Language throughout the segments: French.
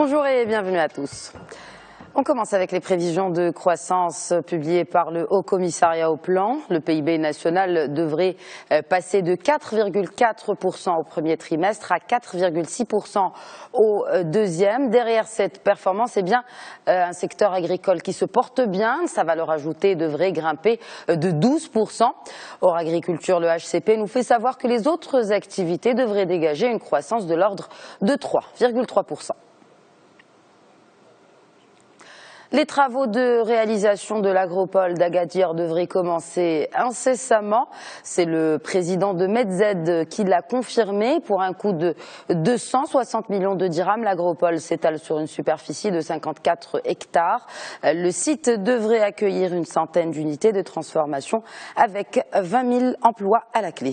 Bonjour et bienvenue à tous. On commence avec les prévisions de croissance publiées par le Haut Commissariat au Plan. Le PIB national devrait passer de 4,4% au premier trimestre à 4,6% au deuxième. Derrière cette performance, un secteur agricole qui se porte bien. Sa valeur ajoutée devrait grimper de 12%. Hors agriculture, le HCP nous fait savoir que les autres activités devraient dégager une croissance de l'ordre de 3,3%. Les travaux de réalisation de l'agropole d'Agadir devraient commencer incessamment. C'est le président de Medz qui l'a confirmé. Pour un coût de 260 millions de dirhams, l'agropole s'étale sur une superficie de 54 hectares. Le site devrait accueillir une centaine d'unités de transformation avec 20 000 emplois à la clé.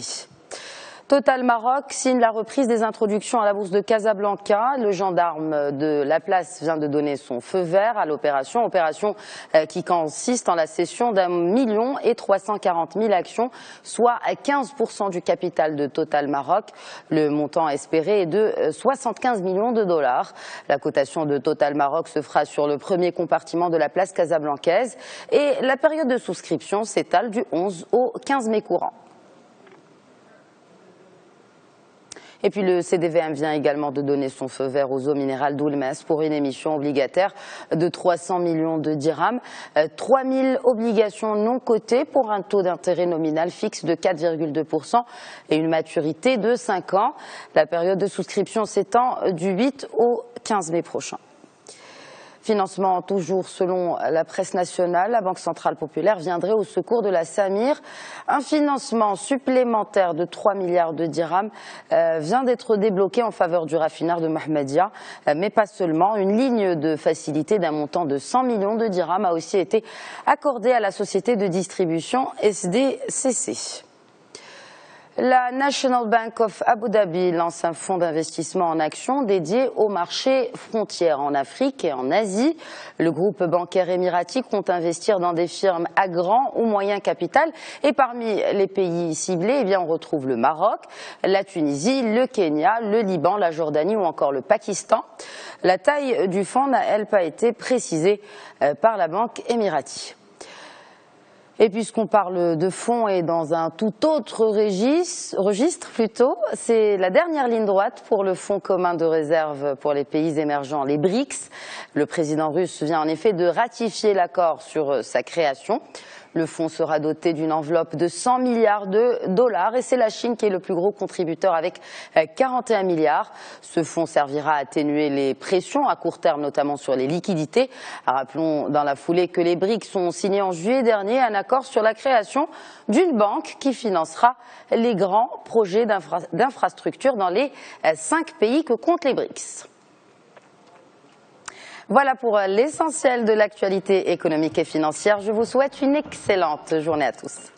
Total Maroc signe la reprise des introductions à la bourse de Casablanca. Le gendarme de la place vient de donner son feu vert à l'opération qui consiste en la cession d'1 340 000 actions, soit 15% du capital de Total Maroc. Le montant espéré est de 75 millions de dollars. La cotation de Total Maroc se fera sur le premier compartiment de la place casablancaise et la période de souscription s'étale du 11 au 15 mai courant. Et puis le CDVM vient également de donner son feu vert aux eaux minérales d'Oulmes pour une émission obligataire de 300 millions de dirhams. 3000 obligations non cotées pour un taux d'intérêt nominal fixe de 4,2% et une maturité de 5 ans. La période de souscription s'étend du 8 au 15 mai prochain. Financement toujours selon la presse nationale, la Banque centrale populaire viendrait au secours de la Samir. Un financement supplémentaire de 3 milliards de dirhams vient d'être débloqué en faveur du raffineur de Mahmedia, mais pas seulement. Une ligne de facilité d'un montant de 100 millions de dirhams a aussi été accordée à la société de distribution SDCC. La National Bank of Abu Dhabi lance un fonds d'investissement en actions dédié au marché frontières en Afrique et en Asie. Le groupe bancaire émirati compte investir dans des firmes à grand ou moyen capital. Et parmi les pays ciblés, on retrouve le Maroc, la Tunisie, le Kenya, le Liban, la Jordanie ou encore le Pakistan. La taille du fonds n'a, elle, pas été précisée par la banque émirati. Et puisqu'on parle de fonds et dans un tout autre registre, c'est la dernière ligne droite pour le fonds commun de réserve pour les pays émergents, les BRICS. Le président russe vient en effet de ratifier l'accord sur sa création. Le fonds sera doté d'une enveloppe de 100 milliards de dollars et c'est la Chine qui est le plus gros contributeur avec 41 milliards. Ce fonds servira à atténuer les pressions à court terme, notamment sur les liquidités. Rappelons dans la foulée que les BRICS ont signé en juillet dernier un accord sur la création d'une banque qui financera les grands projets d'infrastructure dans les 5 pays que comptent les BRICS. Voilà pour l'essentiel de l'actualité économique et financière. Je vous souhaite une excellente journée à tous.